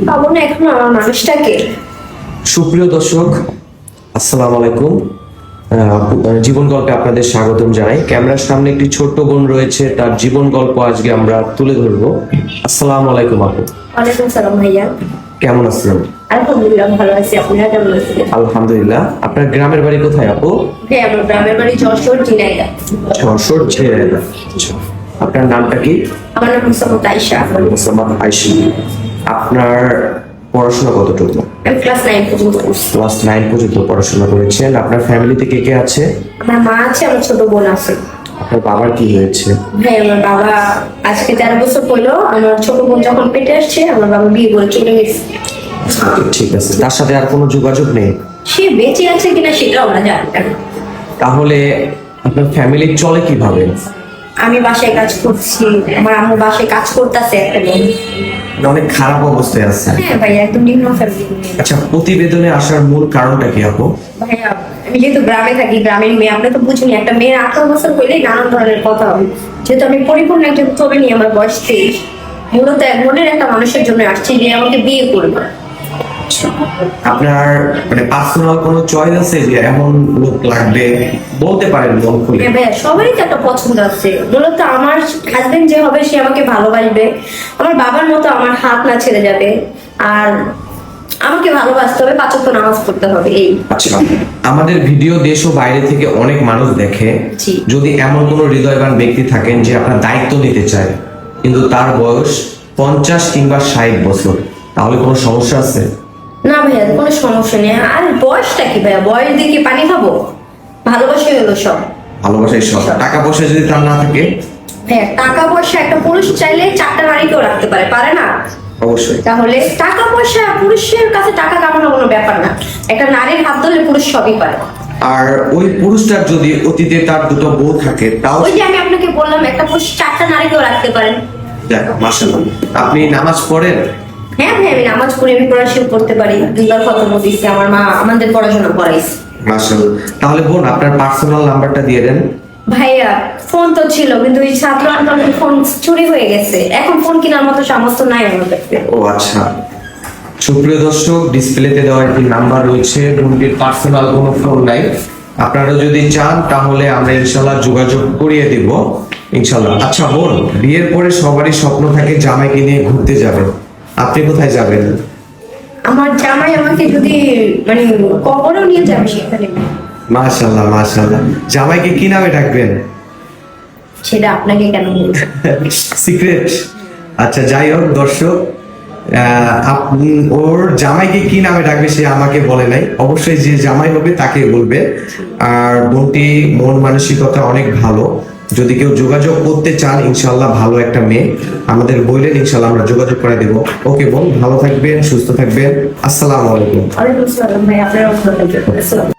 পাবো না এখন আমার মানুষটাকে। সুপ্রিয় দর্শক, আসসালামু আলাইকুম। জীবন গল্পে আপনাদের স্বাগতম জানাই। ক্যামেরার সামনে একটি ছোট্ট বোন রয়েছে, তার জীবন গল্প আজকে আমরা তুলে ধরবো। আসসালামু আলাইকুম আপু। ওয়ালাইকুম সালাম ভাইয়া। কেমন আছেন? আলহামদুলিল্লাহ ভালো আছি, আপনারা কেমন আছেন? আলহামদুলিল্লাহ। আপনার গ্রামের বাড়ি কোথায় আপু? ভাই আমার গ্রামের বাড়ি যশোর ঝিনাইদহ। যশোর ঝিনাইদহ। আচ্ছা, আপনার নামটা কি? আমার নাম মুসাম্মদ আয়েশা। মুসাম্মদ আয়েশা। আপনার পড়াশোনা কতটুকু? আমি ক্লাস 9 পর্যন্ত পড়ছি। ক্লাস 9 পর্যন্ত পড়াশোনা করেছেন। আপনার ফ্যামিলিতে কে কে আছে? আমার মা আছে, আমার ছোট বোন আছে। আপনার বাবার কি হয়েছে? ভাই আমার বাবা আজকে 13 বছর হলো। আমার ছোট বোন যখন পেটে আসছে আমার বাবা বিয়ে করে চলে গেছে। ঠিক আছে, তার সাথে আর কোনো যোগাযোগ নেই? সে বেঁচে আছে কিনা সেটাও আমরা জানি না। তাহলে আপনার ফ্যামিলি চলে কিভাবে? আমি বাসায় কাজ করছি, আমার আম্মু বাসায় কাজ করতেছে একটা বোন। অনেক খারাপ অবস্থায় আছে। হ্যাঁ ভাই, একদম নিম্ন ফ্যামিলি। আচ্ছা, প্রতিবেদনে আসার মূল কারণটা কি আপু? ভাইয়া আমি যেহেতু গ্রামে থাকি, গ্রামের মেয়ে, আপনি তো বুঝুনি, একটা মেয়ের 18 বছর হইলেই নানান ধরনের কথা হবে। যেহেতু আমি পরিপূর্ণ একজন তরুণী, আমার বয়স 23, মূলত এক মনের একটা মানুষের জন্য আসছি যে আমাকে বিয়ে করবে। আপনার মানে পার্সোনাল কোনো চয়েস আছে যে এমন লোক লাগবে? বলতে পারেন মন খুলে। হ্যাঁ ভাইয়া, সবারই তো একটা পছন্দ আছে। মূলত আমার হাজবেন্ড যে হবে সে আমাকে ভালোবাসবে, আমার বাবার মতো আমার হাত না ছেড়ে যাবে, আর আমাকে ভালোবাসতে হবে, 5 ওয়াক্ত নামাজ পড়তে হবে। এই আচ্ছা, আমাদের ভিডিও দেশ ও বাইরে থেকে অনেক মানুষ দেখে। জি। যদি এমন কোনো হৃদয়বান ব্যক্তি থাকেন যে আপনার দায়িত্ব নিতে চায়, কিন্তু তার বয়স 50 কিংবা 60 বছর, তাহলে কোনো সমস্যা আছে? না ভাইয়া, কোনো সমস্যা নেই। আর বয়সটা কি ভাইয়া, বয়স দিয়ে কি পানি খাবো? ভালোবাসাই হলো সব। ভালোবাসাই সব। টাকা পয়সা যদি তার না থাকে? হ্যাঁ, টাকা পয়সা একটা পুরুষ চাইলে 4টা নারীকেও রাখতে পারে, পারে না? অবশ্যই। তাহলে টাকা পয়সা, পুরুষের কাছে টাকা কামানো কোনো ব্যাপার না। একটা নারীর হাত ধরলে পুরুষ সবই পারে। আর ওই পুরুষটার যদি অতীতে তার দুটো বউ থাকে, তাও? ওই যে আমি আপনাকে বললাম, একটা পুরুষ 4টা নারীকেও রাখতে পারেন। দেখ, মাশাআল্লাহ। আপনি নামাজ পড়েন? হ্যাঁ ভাই, আমি নামাজ পড়ি, আমি পড়াশোনা করতে পারি, 2বার খতম দিয়েছি, আমার মা আমাদের পড়াশোনা করাইছে। মাশাআল্লাহ। তাহলে বোন, আপনার পার্সোনাল নাম্বারটা দিয়ে দেন। ভাইয়া ফোন তো ছিল, কিন্তু ওই ছাত্র আন্দোলনের ফোন চুরি হয়ে গেছে, এখন ফোন কেনার মতো সামর্থ্য নাই আমার কাছে। ও আচ্ছা। সুপ্রিয় দর্শক, ডিসপ্লেতে দেওয়া একটি নাম্বার রয়েছে, বোনটির পার্সোনাল কোনো ফোন নাই। আপনারা যদি চান তাহলে আমরা ইনশাল্লাহ যোগাযোগ করিয়ে দিব, ইনশাল্লাহ। আচ্ছা বোন, বিয়ের পরে সবারই স্বপ্ন থাকে জামাইকে নিয়ে ঘুরতে যাবেন। আপনি কোথায় যাবেন? আমার জামাই আমাকে যদি মানে কবরও নিয়ে যাবে সেখানে। মাশাআল্লাহ মাশাআল্লাহ। জামাইকে কি নামে ডাকবেন? সেটা আপনাকে কেন বলবো? সিক্রেট। আচ্ছা, যাই হোক দর্শক, আপনি ওর জামাইকে কি নামে ডাকবে সে আমাকে বলে নাই। অবশ্যই যে জামাই হবে তাকে বলবে। আর বোনটি মন মানসিকতা অনেক ভালো। যদি কেউ যোগাযোগ করতে চান, ইনশাল্লাহ ভালো একটা মেয়ে আমাদের বললেন, ইনশাল্লাহ আমরা যোগাযোগ করে দেব। ওকে বোন, ভালো থাকবেন, সুস্থ থাকবেন। আসসালামু আলাইকুম। ওয়ালাইকুম আসসালাম ভাই, আপনার ভালো থাকবেন। আসসালাম।